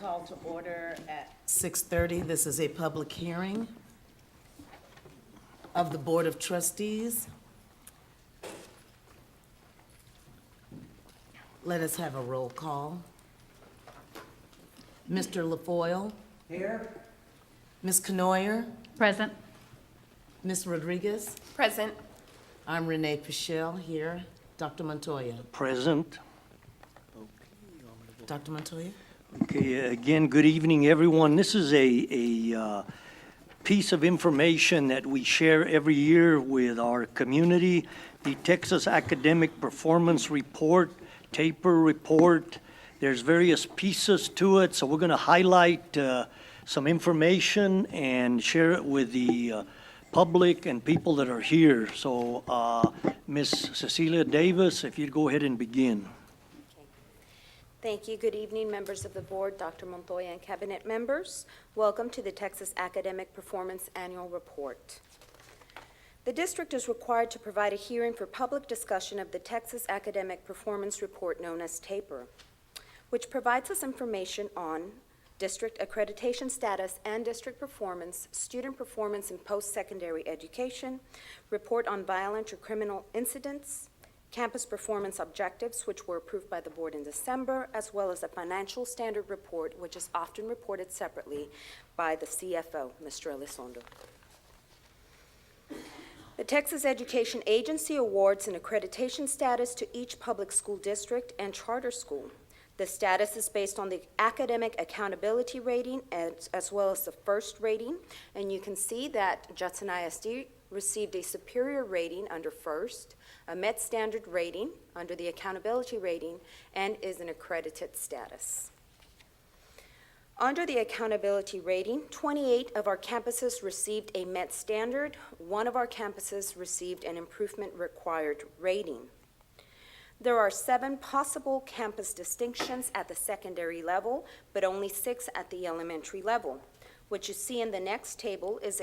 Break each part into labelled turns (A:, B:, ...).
A: call to order at 6:30. This is a public hearing of the Board of Trustees. Let us have a roll call. Mr. LaFoille?
B: Here.
A: Ms. Canoyer?
C: Present.
A: Ms. Rodriguez?
C: Present.
A: I'm Renee Pichelle here. Dr. Montoya?
B: Present.
A: Dr. Montoya?
B: Okay, again, good evening, everyone. This is a piece of information that we share every year with our community, the Texas Academic Performance Report, TAPER report. There's various pieces to it, so we're going to highlight some information and share it with the public and people that are here. So, Ms. Cecilia Davis, if you'd go ahead and begin.
D: Thank you. Good evening, members of the board, Dr. Montoya and cabinet members. Welcome to the Texas Academic Performance Annual Report. The district is required to provide a hearing for public discussion of the Texas Academic Performance Report known as TAPER, which provides us information on district accreditation status and district performance, student performance in post-secondary education, report on violent or criminal incidents, campus performance objectives, which were approved by the board in December, as well as a financial standard report, which is often reported separately by the CFO, Mr. Elizondo. The Texas Education Agency awards an accreditation status to each public school district and charter school. The status is based on the academic accountability rating as well as the first rating, and you can see that Judson ISD received a superior rating under first, a Met standard rating under the accountability rating, and is an accredited status. Under the accountability rating, 28 of our campuses received a Met standard. One of our campuses received an improvement required rating. There are 7 possible campus distinctions at the secondary level, but only 6 at the elementary level. What you see in the next table is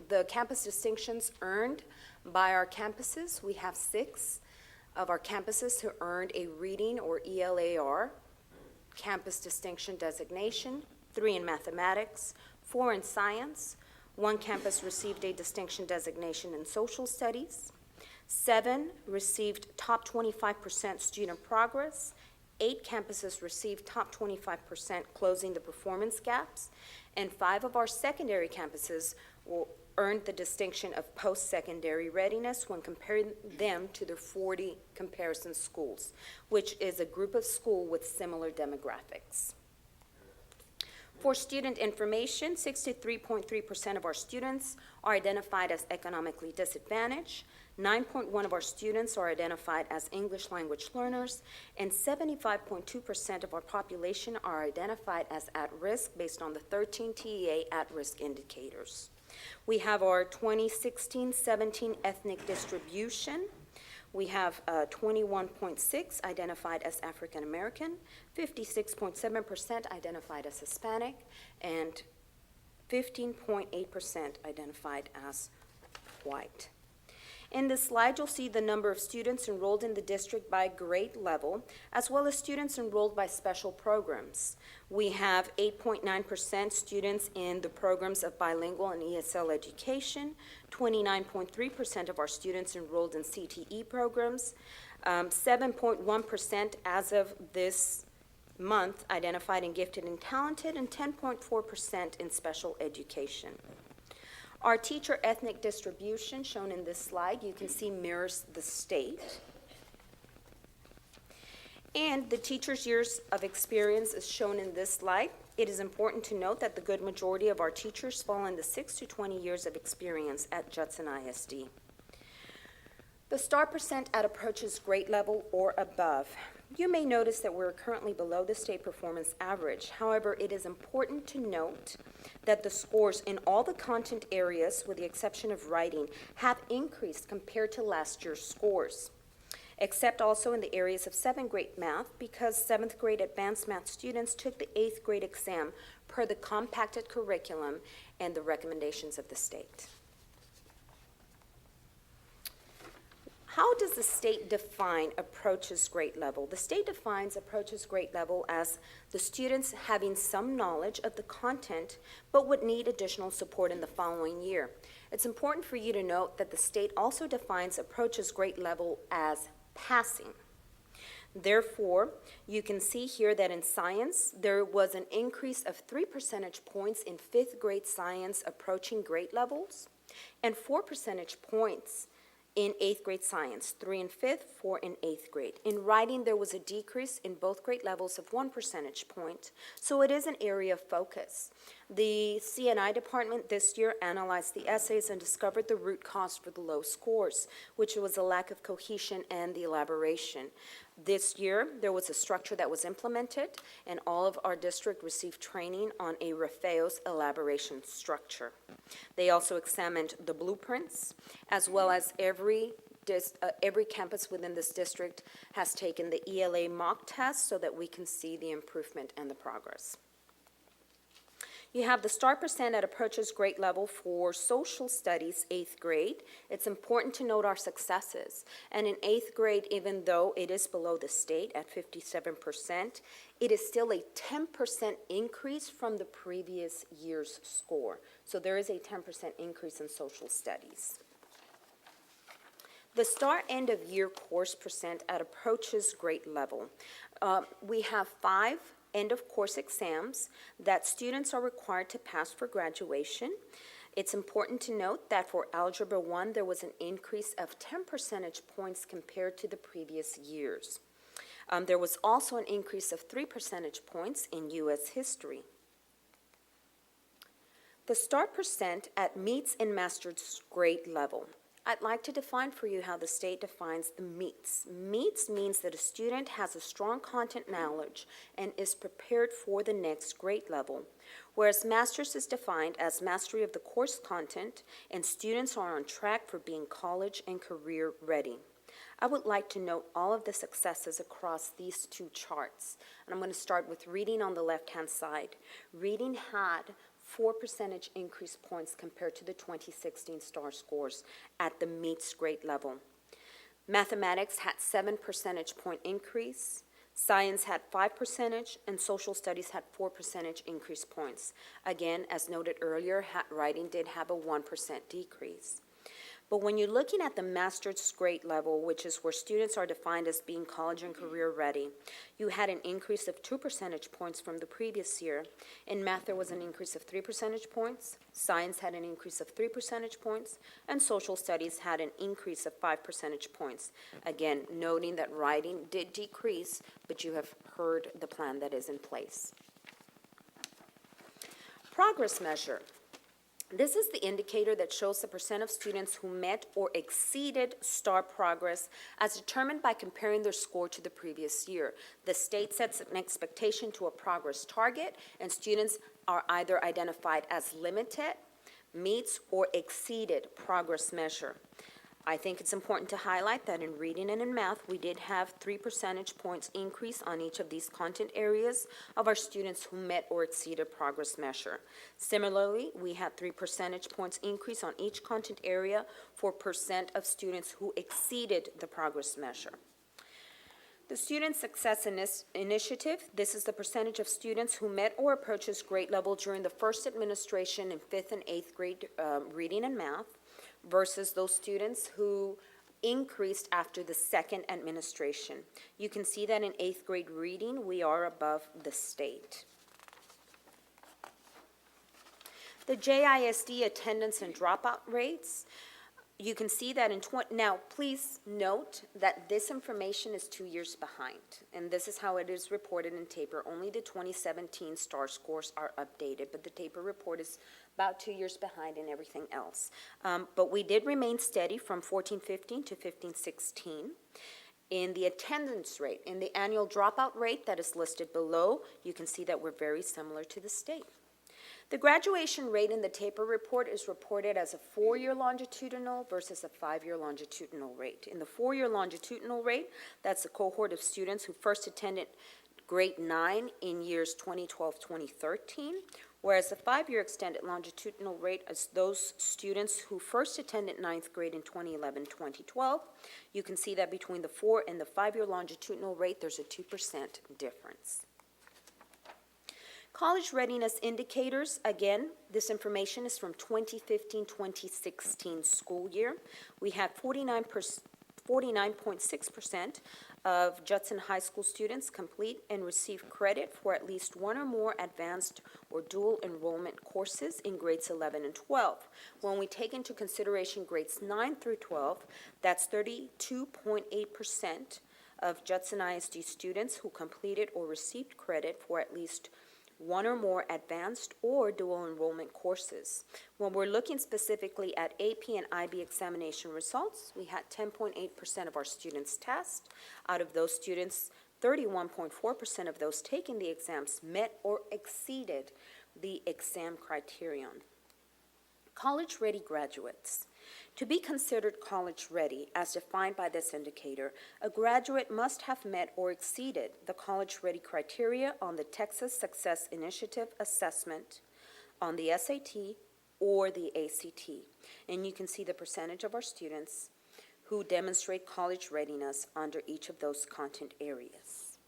D: the campus distinctions earned by our campuses. We have 6 of our campuses who earned a reading or ELAR campus distinction designation, 3 in mathematics, 4 in science. 1 campus received a distinction designation in social studies. 7 received top 25% student progress. 8 campuses received top 25% closing the performance gaps. And 5 of our secondary campuses earned the distinction of post-secondary readiness when comparing them to the 40 comparison schools, which is a group of schools with similar demographics. For student information, 63.3% of our students are identified as economically disadvantaged, 9.1% of our students are identified as English language learners, and 75.2% of our population are identified as at risk based on the 13 TEA at-risk indicators. We have our 2016-17 ethnic distribution. We have 21.6% identified as African American, 56.7% identified as Hispanic, and 15.8% identified as white. In this slide, you'll see the number of students enrolled in the district by grade level, as well as students enrolled by special programs. We have 8.9% students in the programs of bilingual and ESL education, 29.3% of our students enrolled in CTE programs, 7.1% as of this month identified in gifted and talented, and 10.4% in special education. Our teacher ethnic distribution, shown in this slide, you can see mirrors the state. And the teacher's years of experience is shown in this slide. It is important to note that the good majority of our teachers fall in the 6 to 20 years of experience at Judson ISD. The STAAR percent at approaches grade level or above. You may notice that we're currently below the state performance average. However, it is important to note that the scores in all the content areas, with the exception of writing, have increased compared to last year's scores, except also in the areas of 7th grade math, because 7th grade advanced math students took the 8th grade exam per the compacted curriculum and the recommendations of the state. How does the state define approaches grade level? The state defines approaches grade level as the students having some knowledge of the content but would need additional support in the following year. It's important for you to note that the state also defines approaches grade level as passing. Therefore, you can see here that in science, there was an increase of 3 percentage points in 5th grade science approaching grade levels, and 4 percentage points in 8th grade science, 3 in 5th, 4 in 8th grade. In writing, there was a decrease in both grade levels of 1 percentage point, so it is an area of focus. The C&I department this year analyzed the essays and discovered the root cause for the low scores, which was a lack of cohesion and the elaboration. This year, there was a structure that was implemented, and all of our district received training on a Rafeo's elaboration structure. They also examined the blueprints, as well as every campus within this district has taken the ELA mock test so that we can see the improvement and the progress. You have the STAAR percent at approaches grade level for social studies, 8th grade. It's important to note our successes. And in 8th grade, even though it is below the state at 57%, it is still a 10% increase from the previous year's score. So there is a 10% increase in social studies. The STAAR end of year course percent at approaches grade level. We have 5 end of course exams that students are required to pass for graduation. It's important to note that for Algebra 1, there was an increase of 10 percentage points compared to the previous years. There was also an increase of 3 percentage points in U.S. history. The STAAR percent at meets and master's grade level. I'd like to define for you how the state defines the meets. Meets means that a student has a strong content knowledge and is prepared for the next grade level, whereas master's is defined as mastery of the course content and students are on track for being college and career ready. I would like to note all of the successes across these 2 charts. And I'm going to start with reading on the left-hand side. Reading had 4 percentage increase points compared to the 2016 STAAR scores at the meets grade level. Mathematics had 7 percentage point increase, science had 5 percentage, and social studies had 4 percentage increase points. Again, as noted earlier, writing did have a 1% decrease. But when you're looking at the master's grade level, which is where students are defined as being college and career ready, you had an increase of 2 percentage points from the previous year. In math, there was an increase of 3 percentage points, science had an increase of 3 percentage points, and social studies had an increase of 5 percentage points. Again, noting that writing did decrease, but you have heard the plan that is in place. Progress measure. This is the indicator that shows the percent of students who met or exceeded STAAR progress as determined by comparing their score to the previous year. The state sets an expectation to a progress target, and students are either identified as limited, meets, or exceeded progress measure. I think it's important to highlight that in reading and in math, we did have 3 percentage points increase on each of these content areas of our students who met or exceeded progress measure. Similarly, we had 3 percentage points increase on each content area for percent of students who exceeded the progress measure. The Student Success Initiative, this is the percentage of students who met or approaches grade level during the first administration in 5th and 8th grade reading and math, versus those students who increased after the second administration. You can see that in 8th grade reading, we are above the state. The JISD attendance and dropout rates, you can see that now please note that this information is 2 years behind, and this is how it is reported in TAPER. Only the 2017 STAAR scores are updated, but the TAPER report is about 2 years behind in everything else. But we did remain steady from 14-15 to 15-16. In the attendance rate, in the annual dropout rate that is listed below, you can see that we're very similar to the state. The graduation rate in the TAPER report is reported as a 4-year longitudinal versus a 5-year longitudinal rate. In the 4-year longitudinal rate, that's the cohort of students who first attended grade 9 in years 2012-2013, Whereas the 5-year extended longitudinal rate is those students who first attended 9th grade in 2011-2012. You can see that between the 4 and the 5-year longitudinal rate, there's a 2% difference. College readiness indicators, again, this information is from 2015-2016 school year. We had 49.6% of Judson High School students complete and receive credit for at least one or more advanced or dual enrollment courses in grades 11 and 12. When we take into consideration grades 9 through 12, that's 32.8% of Judson ISD students who completed or received credit for at least one or more advanced or dual enrollment courses. When we're looking specifically at AP and IB examination results, we had 10.8% of our students test. Out of those students, 31.4% of those taking the exams met or exceeded the exam criterion. College-ready graduates. To be considered college-ready, as defined by this indicator, a graduate must have met or exceeded the college-ready criteria on the Texas Success Initiative assessment, on the SAT, or the ACT. And you can see the percentage of our students who demonstrate college readiness under each of those content areas.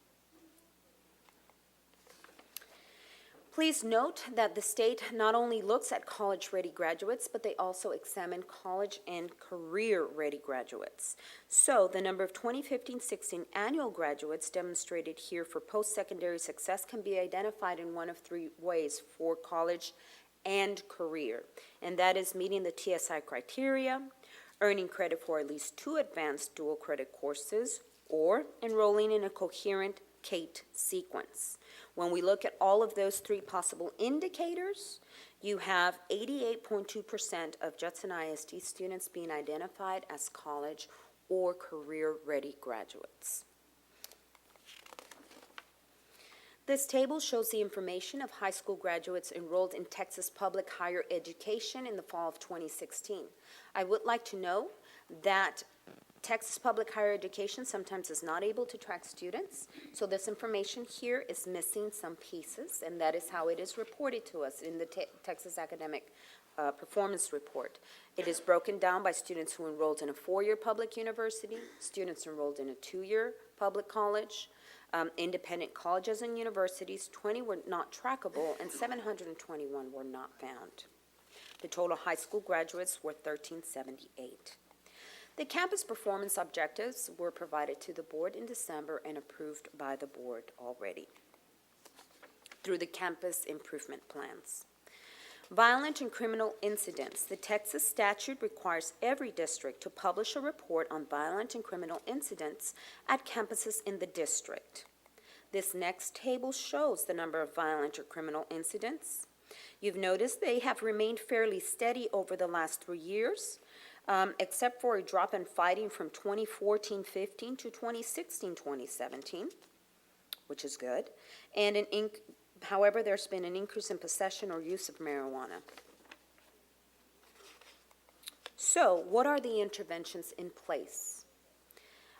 D: Please note that the state not only looks at college-ready graduates, but they also examine college and career-ready graduates. So the number of 2015-16 annual graduates demonstrated here for post-secondary success can be identified in one of 3 ways for college and career, and that is meeting the TSI criteria, earning credit for at least 2 advanced dual credit courses, or enrolling in a coherent CATE sequence. When we look at all of those 3 possible indicators, you have 88.2% of Judson ISD students being identified as college or career-ready graduates. This table shows the information of high school graduates enrolled in Texas public higher education in the fall of 2016. I would like to know that Texas public higher education sometimes is not able to track students, so this information here is missing some pieces, and that is how it is reported to us in the Texas Academic Performance Report. It is broken down by students who enrolled in a 4-year public university, students enrolled in a 2-year public college, independent colleges and universities. 20 were not trackable, and 721 were not found. The total high school graduates were 1,378. The campus performance objectives were provided to the board in December and approved by the board already through the campus improvement plans. Violent and criminal incidents. The Texas statute requires every district to publish a report on violent and criminal incidents at campuses in the district. This next table shows the number of violent or criminal incidents. You've noticed they have remained fairly steady over the last 3 years. Except for a drop in fighting from 2014-15 to 2016-2017, which is good. And however, there's been an increase in possession or use of marijuana. So, what are the interventions in place?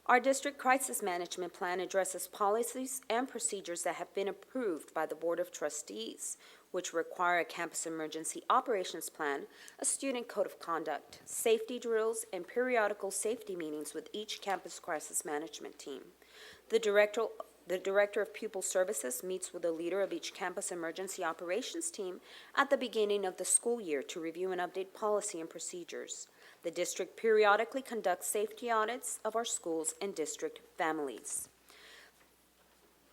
D: Our district crisis management plan addresses policies and procedures that have been approved by the Board of Trustees, which require a campus emergency operations plan, a student code of conduct, safety drills, and periodical safety meetings with each campus crisis management team. The director of pupil services meets with the leader of each campus emergency operations team at the beginning of the school year to review and update policy and procedures. The district periodically conducts safety audits of our schools and district families.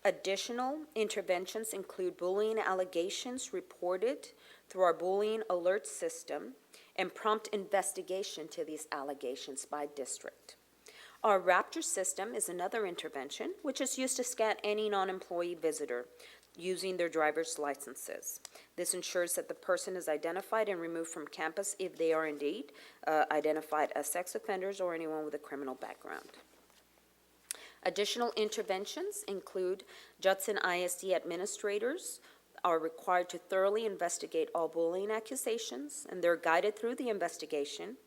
D: Additional interventions include bullying allegations reported through our bullying alert system and prompt investigation to these allegations by district. Our Raptor system is another intervention, which is used to scan any non-employee visitor using their driver's licenses. This ensures that the person is identified and removed from campus if they are indeed identified as sex offenders or anyone with a criminal background. Additional interventions include Judson ISD administrators are required to thoroughly investigate all bullying accusations, and they're guided through the investigation.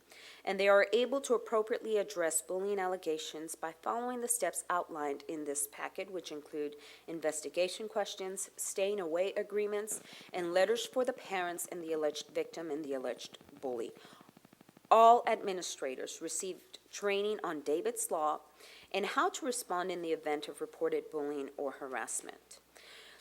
D: and they are able to appropriately address bullying allegations by following the steps outlined in this packet, which include investigation questions, staying away agreements, and letters for the parents and the alleged victim and the alleged bully. All administrators received training on David's Law and how to respond in the event of reported bullying or harassment.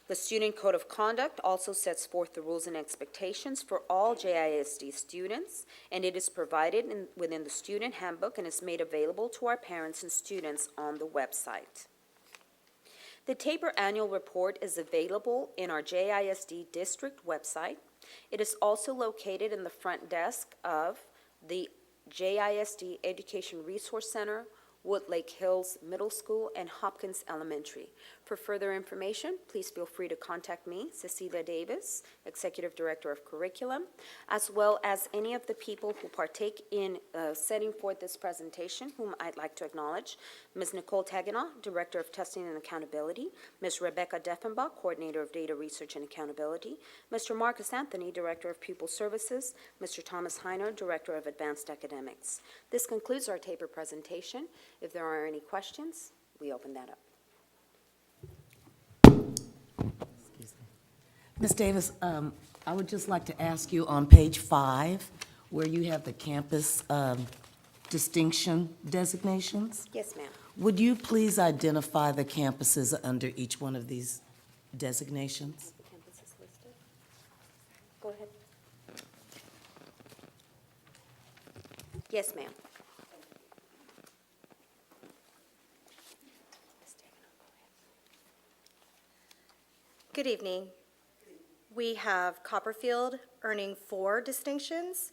D: The Student Code of Conduct also sets forth the rules and expectations for all JISD students, and it is provided within the student handbook and is made available to our parents and students on the website. The TAPER annual report is available in our JISD district website. It is also located in the front desk of the JISD Education Resource Center, Woodlake Hills Middle School, and Hopkins Elementary. For further information, please feel free to contact me, Cecilia Davis, Executive Director of Curriculum, as well as any of the people who partake in setting forth this presentation, whom I'd like to acknowledge. Ms. Nicole Taganow, Director of Testing and Accountability, Ms. Rebecca Deffenbach, Coordinator of Data Research and Accountability, Mr. Marcus Anthony, Director of Pupil Services, Mr. Thomas Heiner, Director of Advanced Academics. This concludes our TAPER presentation. If there are any questions, we open that up.
A: Ms. Davis, I would just like to ask you on page 5, where you have the campus distinction designations,
D: Yes, ma'am.
A: would you please identify the campuses under each one of these designations?
D: The campus is listed. Go ahead. Yes, ma'am.
C: Good evening. We have Copperfield earning 4 distinctions,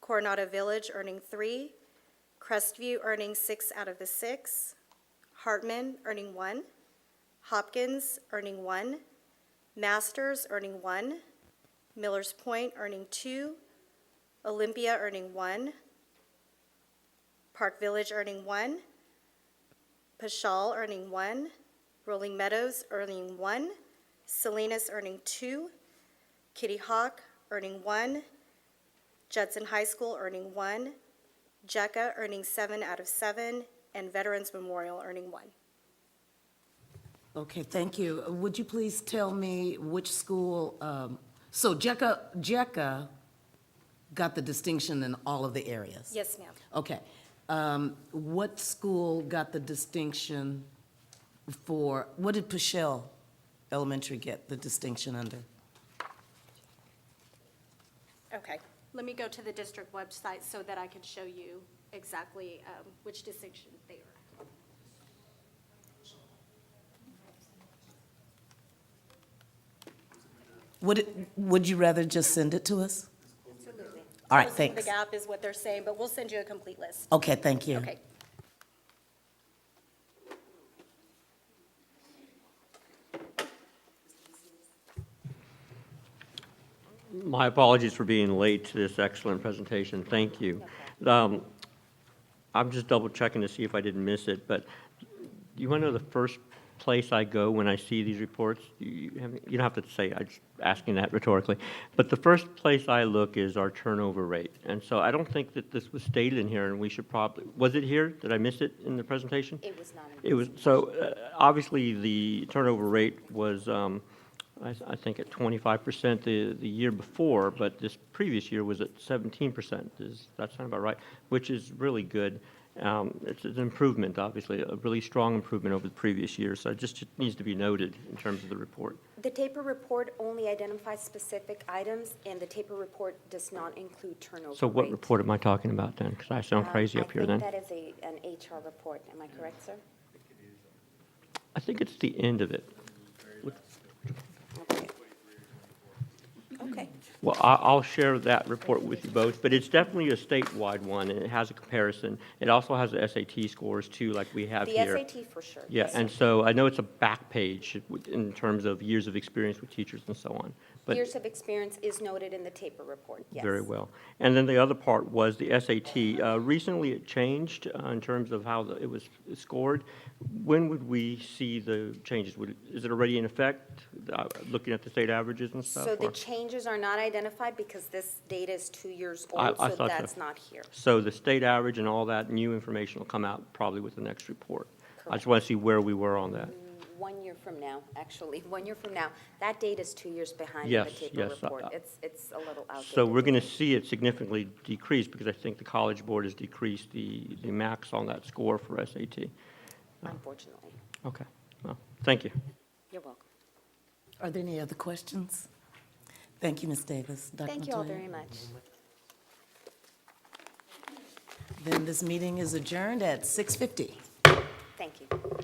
C: Coronado Village earning 3, Crestview earning 6 out of the 6, Hartman earning 1, Hopkins earning 1, Masters earning 1, Millers Point earning 2, Olympia earning 1, Park Village earning 1, Paschal earning 1, Rolling Meadows earning 1, Salinas earning 2, Kitty Hawk earning 1, Judson High School earning 1, JECA earning 7 out of 7, and Veterans Memorial earning 1.
A: Okay, thank you. Would you please tell me which school, so JECA got the distinction in all of the areas?
C: Yes, ma'am.
A: Okay. What school got the distinction for, what did Paschal Elementary get the distinction under?
C: Okay. Let me go to the district website so that I can show you exactly which distinction they are.
A: Would you rather just send it to us?
C: Absolutely.
A: All right,
C: Closing
A: thanks.
C: The gap is what they're saying, but we'll send you a complete list.
A: Okay, thank you.
C: Okay.
E: My apologies for being late to this excellent presentation. Thank you. I'm just double checking to see if I didn't miss it, but you want to know the first place I go when I see these reports? You don't have to say, I'm just asking that rhetorically. But the first place I look is our turnover rate. And so I don't think that this was stated in here, and we should probably, was it here? Did I miss it in the presentation?
D: It was not.
E: It was, so obviously the turnover rate was, I think at 25% the year before, but this previous year was at 17%. Does that sound about right? Which is really good. It's an improvement, obviously, a really strong improvement over the previous year. So it just needs to be noted in terms of the report.
D: The TAPER report only identifies specific items, and the TAPER report does not include turnover
E: So what
D: rate.
E: report am I talking about then? Because I sound crazy up here then.
D: I think that is an HR report. Am I correct, sir?
E: I think it's the end of it.
D: Okay. Okay.
E: Well, I'll share that report with you both, but it's definitely a statewide one, and it has a comparison. It also has the SAT scores too, like we have
D: The
E: here.
D: SAT for sure.
E: Yeah,
D: Yes,
E: and
D: sir.
E: so I know it's a back page in terms of years of experience with teachers and so on. But
D: Years of experience is noted in the TAPER report, yes.
E: very well. And then the other part was the SAT. Recently, it changed in terms of how it was scored. When would we see the changes? Is it already in effect, looking at the state averages and stuff?
D: So the
E: or-
D: changes are not identified because this data is 2 years
E: I
D: old,
E: thought
D: so
E: so.
D: that's not here.
E: So the state average and all that new information will come out probably with the next report. I just want to see where we were on that.
D: 1 year from now, actually, 1 year from now. That data is 2 years behind in the
E: Yes,
D: CAPER
E: yes,
D: report. It's a little outdated.
E: So we're going to see it significantly decrease because I think the College Board has decreased the max on that score for SAT.
D: Unfortunately.
E: Okay, well, thank you.
D: You're welcome.
A: Are there any other questions? Thank you, Ms. Davis. Dr.
D: Thank you all
A: Montoya?
D: very much.
A: Then this meeting is adjourned at 6:50.